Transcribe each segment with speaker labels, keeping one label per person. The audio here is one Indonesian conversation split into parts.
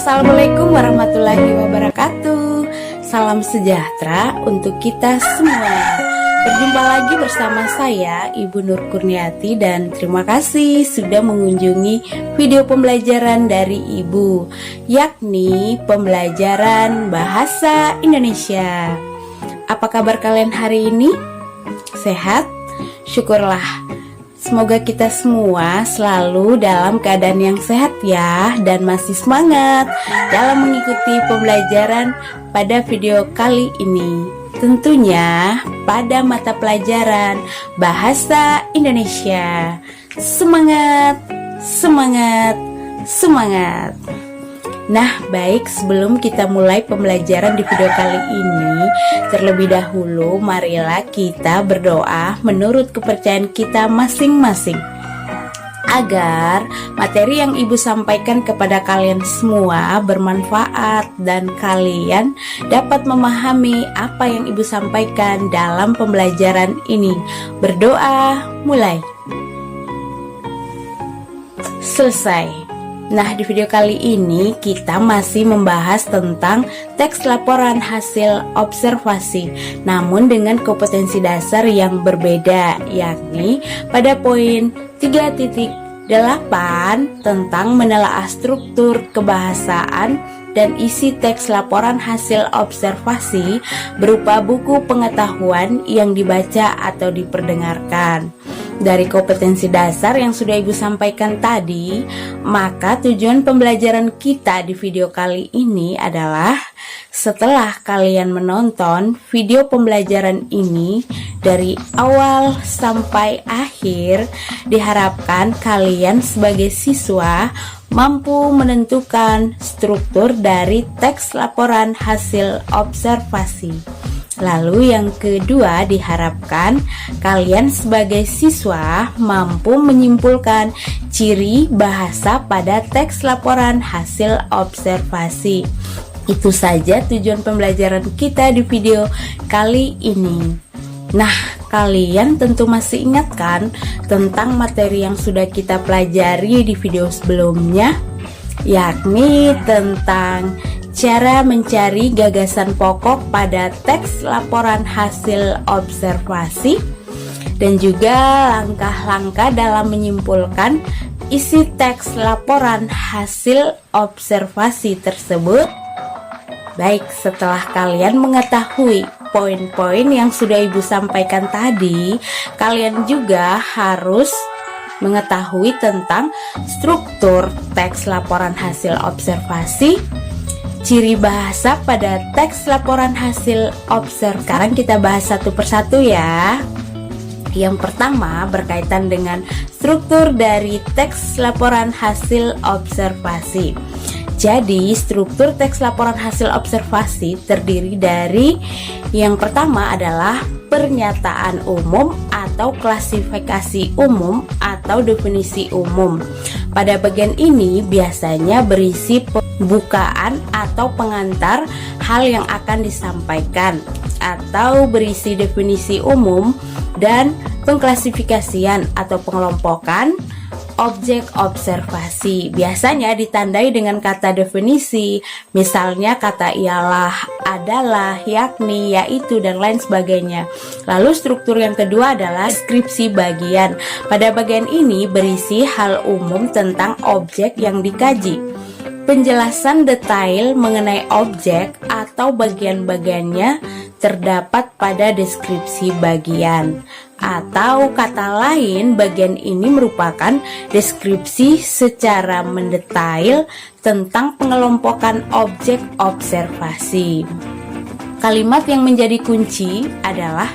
Speaker 1: Assalamualaikum warahmatullahi wabarakatuh. Salam sejahtera untuk kita semua. Berjumpa lagi bersama saya Ibu Nur Kurniati, dan terima kasih sudah mengunjungi video pembelajaran dari Ibu, yakni pembelajaran bahasa Indonesia. Apa kabar kalian hari ini? Sehat? Syukurlah. Semoga kita semua selalu dalam keadaan yang sehat ya, dan masih semangat dalam mengikuti pembelajaran pada video kali ini. Tentunya pada mata pelajaran bahasa Indonesia. Semangat, semangat, semangat. Nah, baik, sebelum kita mulai pembelajaran di video kali ini, terlebih dahulu marilah kita berdoa menurut kepercayaan kita masing-masing, agar materi yang Ibu sampaikan kepada kalian semua bermanfaat dan kalian dapat memahami apa yang Ibu sampaikan dalam pembelajaran ini. Berdoa, mulai. Selesai. Nah, di video kali ini kita masih membahas tentang teks laporan hasil observasi, namun dengan kompetensi dasar yang berbeda, yakni pada poin 3.8 tentang menelaah struktur kebahasaan dan isi teks laporan hasil observasi berupa buku pengetahuan yang dibaca atau diperdengarkan. Dari kompetensi dasar yang sudah Ibu sampaikan tadi, maka tujuan pembelajaran kita di video kali ini adalah setelah kalian menonton video pembelajaran ini dari awal sampai akhir, diharapkan kalian sebagai siswa mampu menentukan struktur dari teks laporan hasil observasi. Lalu yang kedua, diharapkan kalian sebagai siswa mampu menyimpulkan ciri bahasa pada teks laporan hasil observasi. Itu saja tujuan pembelajaran kita di video kali ini. Nah, kalian tentu masih ingat kan tentang materi yang sudah kita pelajari di video sebelumnya, yakni tentang cara mencari gagasan pokok pada teks laporan hasil observasi, dan juga langkah-langkah dalam menyimpulkan isi teks laporan hasil observasi tersebut. Baik, setelah kalian mengetahui poin-poin yang sudah Ibu sampaikan tadi, kalian juga harus mengetahui tentang struktur teks laporan hasil observasi, ciri bahasa pada teks laporan hasil observasi. Sekarang kita bahas satu persatu ya. Yang pertama berkaitan dengan struktur dari teks laporan hasil observasi. Jadi struktur teks laporan hasil observasi terdiri dari yang pertama adalah pernyataan umum atau klasifikasi umum atau definisi umum. Pada bagian ini biasanya berisi pembukaan atau pengantar hal yang akan disampaikan, atau berisi definisi umum dan pengklasifikasian atau pengelompokan objek observasi. Biasanya ditandai dengan kata definisi, misalnya kata ialah, adalah, yakni, yaitu, dan lain sebagainya. Lalu struktur yang kedua adalah deskripsi bagian. Pada bagian ini berisi hal umum tentang objek yang dikaji, penjelasan detail mengenai objek atau bagian-bagiannya terdapat pada deskripsi bagian. Atau kata lain, bagian ini merupakan deskripsi secara mendetail tentang pengelompokan objek observasi. Kalimat yang menjadi kunci adalah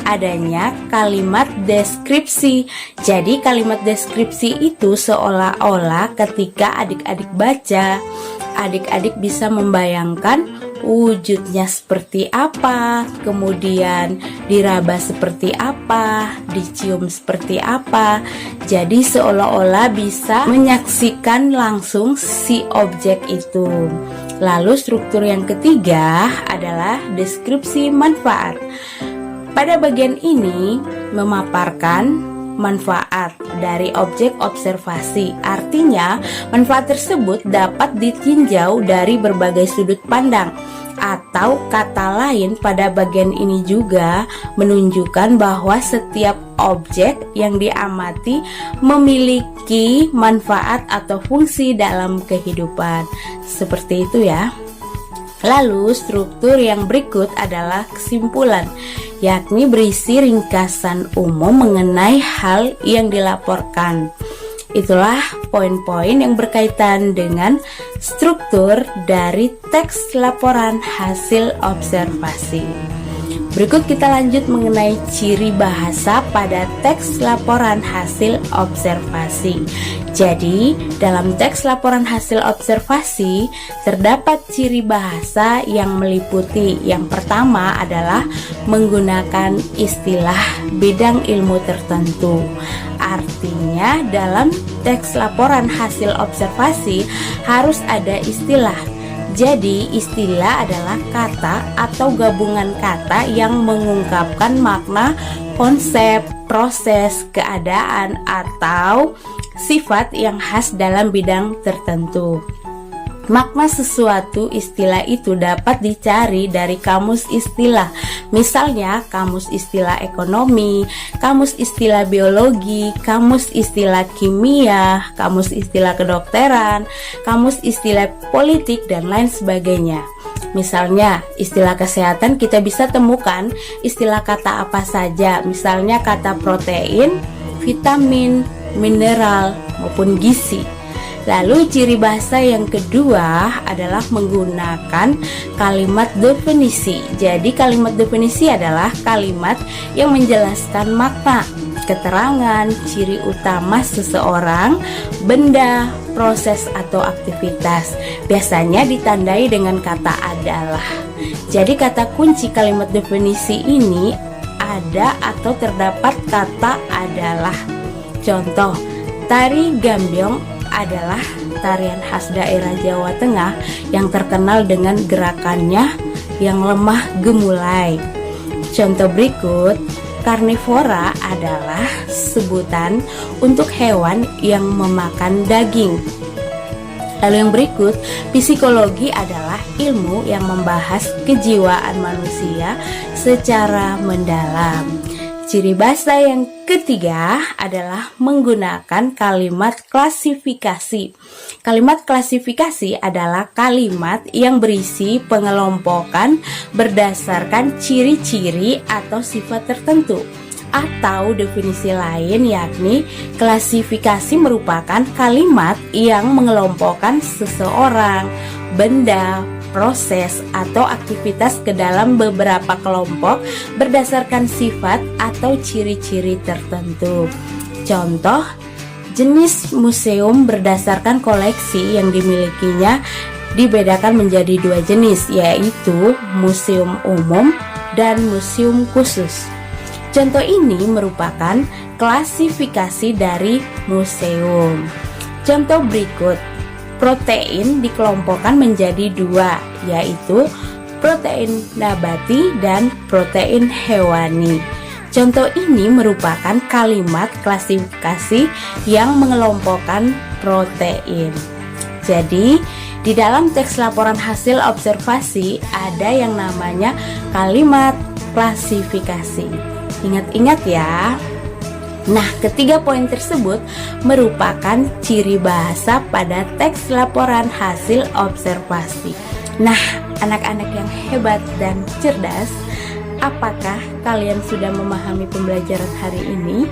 Speaker 1: adanya kalimat deskripsi. Jadi kalimat deskripsi itu seolah-olah ketika adik-adik baca, adik-adik bisa membayangkan wujudnya seperti apa, kemudian diraba seperti apa, dicium seperti apa. Jadi seolah-olah bisa menyaksikan langsung si objek itu. Lalu struktur yang ketiga adalah deskripsi manfaat. Pada bagian ini memaparkan manfaat dari objek observasi. Artinya, manfaat tersebut dapat ditinjau dari berbagai sudut pandang. Atau kata lain, pada bagian ini juga menunjukkan bahwa setiap objek yang diamati memiliki manfaat atau fungsi dalam kehidupan. Seperti itu ya. Lalu struktur yang berikut adalah kesimpulan, yakni berisi ringkasan umum mengenai hal yang dilaporkan. Itulah poin-poin yang berkaitan dengan struktur dari teks laporan hasil observasi. Berikut kita lanjut mengenai ciri bahasa pada teks laporan hasil observasi. Jadi, dalam teks laporan hasil observasi terdapat ciri bahasa yang meliputi. Yang pertama adalah menggunakan istilah bidang ilmu tertentu. Artinya, dalam teks laporan hasil observasi harus ada istilah. Jadi, istilah adalah kata atau gabungan kata yang mengungkapkan makna, konsep, proses, keadaan, atau sifat yang khas dalam bidang tertentu. Makna sesuatu istilah itu dapat dicari dari kamus istilah. Misalnya, kamus istilah ekonomi, kamus istilah biologi, kamus istilah kimia, kamus istilah kedokteran, kamus istilah politik, dan lain sebagainya. Misalnya, istilah kesehatan kita bisa temukan istilah kata apa saja. Misalnya kata protein, vitamin, mineral, maupun gizi. Lalu ciri bahasa yang kedua adalah menggunakan kalimat definisi. Jadi kalimat definisi adalah kalimat yang menjelaskan makna, keterangan, ciri utama seseorang, benda, proses atau aktivitas. Biasanya ditandai dengan kata adalah. Jadi kata kunci kalimat definisi ini ada atau terdapat kata adalah. Contoh, tari gambyong adalah tarian khas daerah Jawa Tengah yang terkenal dengan gerakannya yang lemah gemulai. Contoh berikut, karnivora adalah sebutan untuk hewan yang memakan daging. Lalu yang berikut, psikologi adalah ilmu yang membahas kejiwaan manusia secara mendalam. Ciri bahasa yang ketiga adalah menggunakan kalimat klasifikasi. Kalimat klasifikasi adalah kalimat yang berisi pengelompokan berdasarkan ciri-ciri atau sifat tertentu. Atau definisi lain yakni klasifikasi merupakan kalimat yang mengelompokkan seseorang, benda, proses atau aktivitas ke dalam beberapa kelompok berdasarkan sifat atau ciri-ciri tertentu. Contoh, jenis museum berdasarkan koleksi yang dimilikinya dibedakan menjadi dua jenis, yaitu museum umum dan museum khusus. Contoh ini merupakan klasifikasi dari museum. Contoh berikut, protein dikelompokkan menjadi dua, yaitu protein nabati dan protein hewani. Contoh ini merupakan kalimat klasifikasi yang mengelompokkan protein. Jadi, di dalam teks laporan hasil observasi ada yang namanya kalimat klasifikasi. Ingat-ingat ya. Nah, ketiga poin tersebut merupakan ciri bahasa pada teks laporan hasil observasi. Nah, anak-anak yang hebat dan cerdas, apakah kalian sudah memahami pembelajaran hari ini?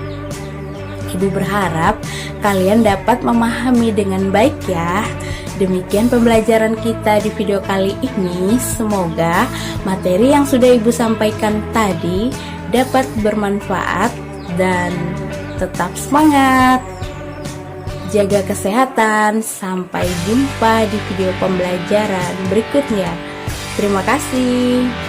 Speaker 1: Ibu berharap kalian dapat memahami dengan baik ya. Demikian pembelajaran kita di video kali ini. Semoga materi yang sudah Ibu sampaikan tadi dapat bermanfaat dan tetap semangat. Jaga kesehatan. Sampai jumpa di video pembelajaran berikutnya. Terima kasih.